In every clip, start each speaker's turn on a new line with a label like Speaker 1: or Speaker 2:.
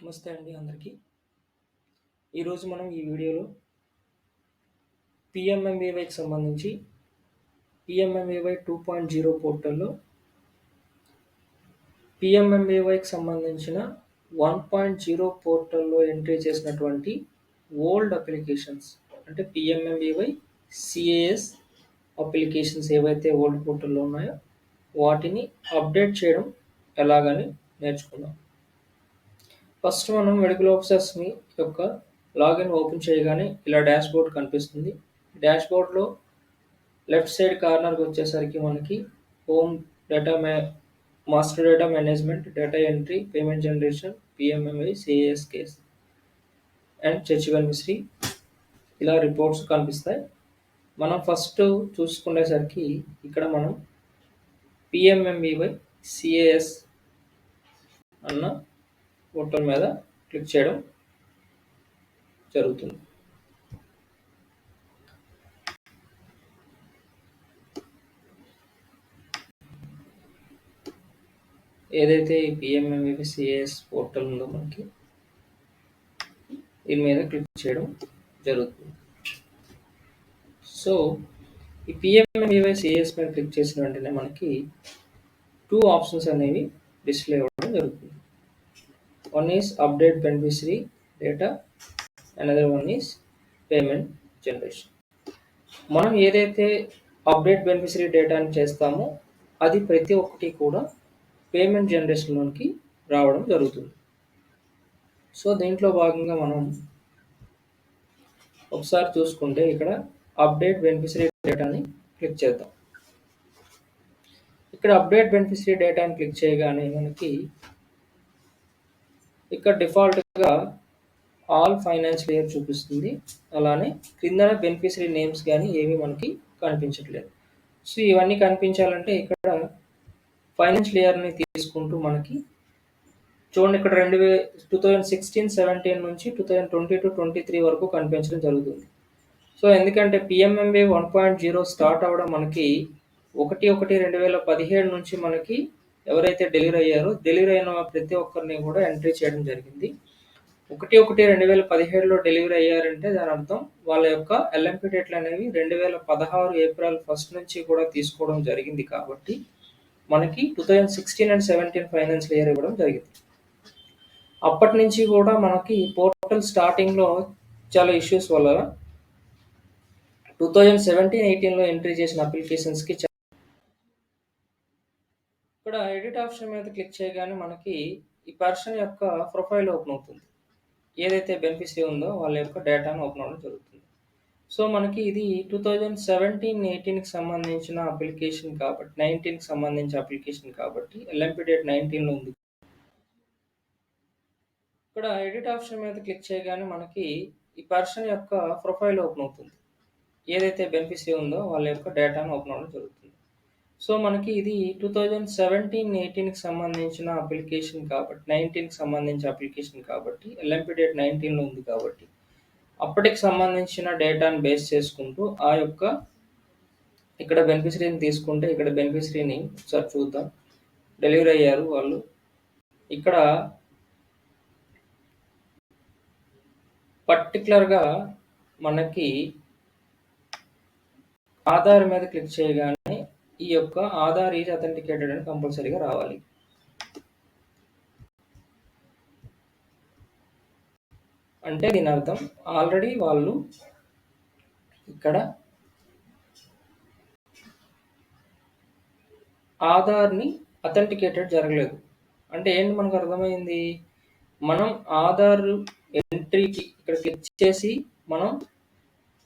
Speaker 1: నమస్తే అండి అందరికీ. ఈరోజు మనం ఈ వీడియోలో పిఎంఎంఏవైకి సంబంధించి పిఎంఎంఏవై 2.0 పోర్టల్‌లో పిఎంఎంఏవైకి సంబంధించిన 1.0 పోర్టల్‌లో ఎంట్రీ చేసినటువంటి ఓల్డ్ అప్లికేషన్స్ అంటే పిఎంఎంఏవై సిఏఎస్ అప్లికేషన్స్ ఏవైతే ఓల్డ్ పోర్టల్‌లో ఉన్నాయో వాటిని అప్డేట్ చేయడం ఎలాగని నేర్చుకుందాం. ఫస్ట్ మనం మెడికల్ ఆఫీసర్స్‌ని యొక్క లాగిన్ ఓపెన్ చేయగానే ఇలా డాష్‌బోర్డ్ కనిపిస్తుంది. డాష్‌బోర్డ్‌లో లెఫ్ట్ సైడ్ కార్నర్‌కి వచ్చేసరికి మనకి home data master data management, data entry, payment generation, PMMI, CAS case and చర్చివల్ మిస్ట్రీ ఇలా రిపోర్ట్స్ కనిపిస్తాయి. మనం ఫస్ట్ చూసుకునేసరికి ఇక్కడ మనం పిఎంఎంఈవై సిఏఎస్ అన్న పోర్టల్ మీద క్లిక్ చేయడం జరుగుతుంది. ఏదైతే ఈ పిఎంఎంఈవై సిఏఎస్ పోర్టల్ ఉందో మనకి దీని మీద క్లిక్ చేయడం జరుగుతుంది. సో ఈ పిఎంఎంఈవై సిఏఎస్ మీద క్లిక్ చేసిన వెంటనే మనకి 2 ఆప్షన్స్ అనేవి డిస్ప్లే అవ్వడం జరుగుతుంది. One is update beneficiary data, another one is payment generation. మనం ఏదైతే అప్డేట్ బెనిఫిషరీ డేటాని చేస్తామో అది ప్రతి ఒక్కటి కూడా పేమెంట్ జనరేషన్లోనికి రావడం జరుగుతుంది. సో దీంట్లో భాగంగా మనం ఒకసారి చూసుకుంటే ఇక్కడ అప్డేట్ బెనిఫిషరీ డేటాని క్లిక్ చేద్దాం. ఇక్కడ అప్డేట్ బెనిఫిషరీ డేటాని క్లిక్ చేయగానే మనకి ఇక్కడ డిఫాల్ట్గా ఆల్ ఫైనాన్షియల్ ఇయర్ చూపిస్తుంది. అలానే క్రిందన బెనిఫిషరీ నేమ్స్ కానీ ఏమీ మనకి కనిపించట్లేదు. సో ఇవన్నీ కనిపించాలంటే ఇక్కడ ఫైనాన్షియల్ ఇయర్ని తీసుకుంటూ మనకి చూడండి ఇక్కడ 2016-17 నుంచి 2022-23 వరకు కనిపించడం జరుగుతుంది. సో ఎందుకంటే పిఎంఎంఏ 1.0 స్టార్ట్ అవ్వడం మనకి 1/1/2017 నుంచి మనకి ఎవరైతే డెలివరీ అయ్యారో డెలివరీ అయిన ప్రతి ఒక్కరిని కూడా ఎంట్రీ చేయడం జరిగింది. 1/1/2017లో డెలివరీ అయ్యారంటే దాని అర్థం వాళ్ళ యొక్క ఎల్ఎంపి డేట్లు అనేవి 2016 ఏప్రిల్ 1 నుంచి కూడా తీసుకోవడం జరిగింది కాబట్టి మనకి 2016 and 17 ఫైనాన్షియల్ ఇయర్ ఇవ్వడం జరిగింది. అప్పటి నుంచి కూడా మనకి పోర్టల్ స్టార్టింగ్లో చాలా ఇష్యూస్ వల్ల 2017-18లో ఎంట్రీ చేసిన అప్లికేషన్స్కి ఇక్కడ ఎడిట్ ఆప్షన్ మీద క్లిక్ చేయగానే మనకి ఈ పర్సన్ యొక్క ప్రొఫైల్ ఓపెన్ అవుతుంది. ఏదైతే బెనిఫిషరీ ఉందో వాళ్ళ యొక్క డేటాను ఓపెన్ అవ్వడం జరుగుతుంది. సో మనకి ఇది 2017-18కి సంబంధించిన అప్లికేషన్ కాబట్టి 19కి సంబంధించిన అప్లికేషన్ కాబట్టి ఎల్ఎంపి డేట్ 19లో ఉంది. ఇక్కడ ఎడిట్ ఆప్షన్ మీద క్లిక్ చేయగానే మనకి ఈ పర్సన్ యొక్క ప్రొఫైల్ ఓపెన్ అవుతుంది. ఏదైతే బెనిఫిషరీ ఉందో వాళ్ళ యొక్క డేటాను ఓపెన్ అవ్వడం జరుగుతుంది. సో మనకి ఇది 2017-18కి సంబంధించిన అప్లికేషన్ కాబట్టి 19కి సంబంధించిన అప్లికేషన్ కాబట్టి ఎల్ఎంపి డేట్ 19లో ఉంది కాబట్టి అప్పటికి సంబంధించిన డేటాను బేస్ చేసుకుంటూ ఆ యొక్క ఇక్కడ బెనిఫిషరీని తీసుకుంటే ఇక్కడ బెనిఫిషరీని ఒకసారి చూద్దాం. డెలివరీ అయ్యారు వాళ్ళు. ఇక్కడ పర్టికులర్గా మనకి ఆధార్ మీద క్లిక్ చేయగానే ఈ యొక్క ఆధార్ ఈజ్ అథెంటికేటెడ్ అని కంపల్సరీగా రావాలి. అంటే దీని అర్థం ఆల్రెడీ వాళ్ళు ఇక్కడ ఆధార్ని అథెంటికేటెడ్ జరగలేదు. అంటే ఏంటి మనకు అర్థమైంది, మనం ఆధార్ ఎంట్రీకి ఇక్కడ క్లిక్ చేసి మనం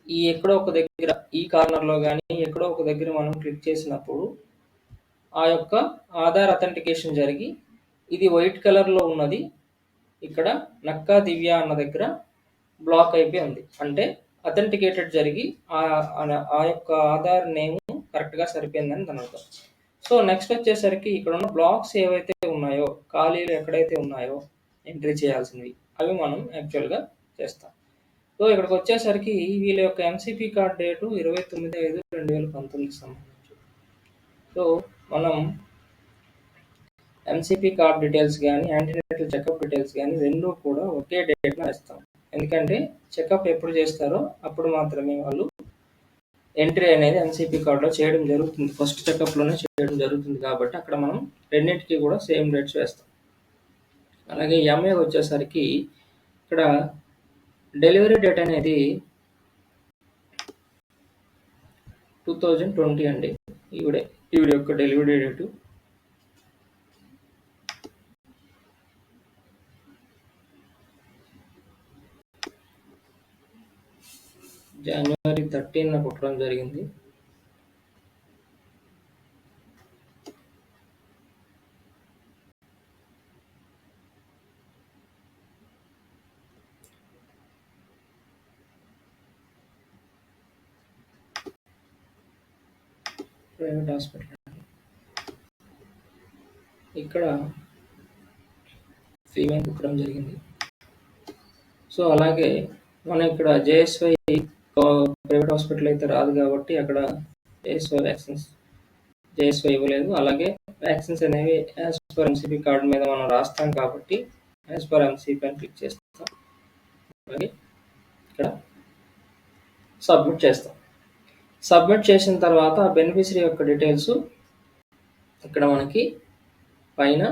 Speaker 1: ఈ ఎక్కడో ఒక దగ్గర ఈ కార్నర్లో కానీ ఎక్కడో ఒక దగ్గర మనం క్లిక్ చేసినప్పుడు ఆ యొక్క ఆధార్ అథెంటికేషన్ జరిగి ఇది వైట్ కలర్లో ఉన్నది ఇక్కడ నక్కా దివ్య అన్న దగ్గర బ్లాక్ అయిపోయి ఉంది. అంటే అథెంటికేటెడ్ జరిగి ఆ యొక్క ఆధార్ నేమ్ కరెక్ట్గా సరిపోయిందని దాని అర్థం. సో నెక్స్ట్ వచ్చేసరికి ఇక్కడ ఉన్న బ్లాక్స్ ఏవైతే ఉన్నాయో ఖాళీలు ఎక్కడైతే ఉన్నాయో ఎంట్రీ చేయాల్సినవి అవి మనం యాక్చువల్గా చేస్తాం. సో ఇక్కడికి వచ్చేసరికి వీళ్ళ యొక్క ఎంసీపీ కార్డ్ డేటు 29/5/2019కి సంబంధించి. సో మనం ఎంసీపీ కార్డ్ డీటెయిల్స్ కానీ యాంటీనేటల్ చెకప్ డీటెయిల్స్ కానీ రెండూ కూడా ఒకే డేట్లో వేస్తాం. ఎందుకంటే చెకప్ ఎప్పుడు చేస్తారో అప్పుడు మాత్రమే వాళ్ళు ఎంట్రీ అనేది ఎంసీపీ కార్డులో చేయడం జరుగుతుంది. ఫస్ట్ చెకప్లోనే చేయడం జరుగుతుంది కాబట్టి అక్కడ మనం రెండింటికి కూడా సేమ్ డేట్స్ వేస్తాం. అలాగే ఎంఏ వచ్చేసరికి ఇక్కడ డెలివరీ డేట్ అనేది 2020 అండి. ఈవిడ యొక్క డెలివరీ డేటు. జనవరి 13 పుట్టడం జరిగింది. Private hospital. ఇక్కడ ఫీమేల్ పుట్టడం జరిగింది. సో అలాగే మనం ఇక్కడ జేఎస్వై ప్రైవేట్ హాస్పిటల్ అయితే రాదు కాబట్టి అక్కడ జేఎస్వై ఇవ్వలేదు. అలాగే వ్యాక్సిన్స్ అనేవి యాజ్ పర్ ఎంసీపీ కార్డు మీద మనం రాస్తాం కాబట్టి యాజ్ పర్ ఎంసీపీ అని క్లిక్ చేస్తాం. అలాగే ఇక్కడ సబ్మిట్ చేస్తాం. సబ్మిట్ చేసిన తర్వాత బెనిఫిషరీ యొక్క డీటెయిల్స్ ఇక్కడ మనకి పైన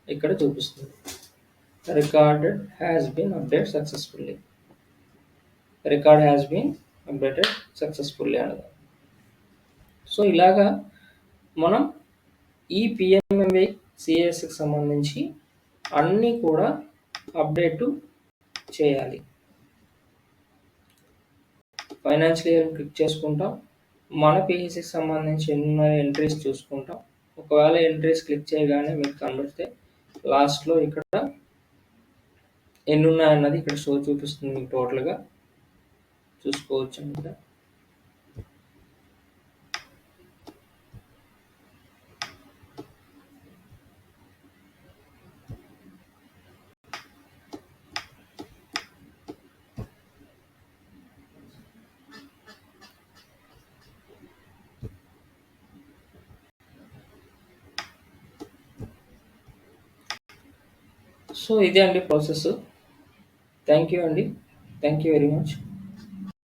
Speaker 1: ఇక్కడ చూపిస్తుంది. Recorded has been update successfully. Record has been updated successfully అనగా. సో ఇలాగా మనం ఈ పిఎంఎంవై సిఎస్కి సంబంధించి అన్నీ కూడా అప్డేట్ చేయాలి. ఫైనాన్షియల్ ఇయర్ క్లిక్ చేసుకుంటాం. మన పిహెసికి సంబంధించి ఎన్ని ఎంట్రీస్ చూసుకుంటాం. ఒకవేళ ఎంట్రీస్ క్లిక్ చేయగానే మీకు కనబడితే లాస్ట్లో ఇక్కడ ఎన్ని ఉన్నాయన్నది ఇక్కడ షో చూపిస్తుంది. మీకు టోటల్గా చూసుకోవచ్చు అన్నమాట. సో ఇదే అండి ప్రాసెస్. థ్యాంక్ యూ అండి. Thank you very much.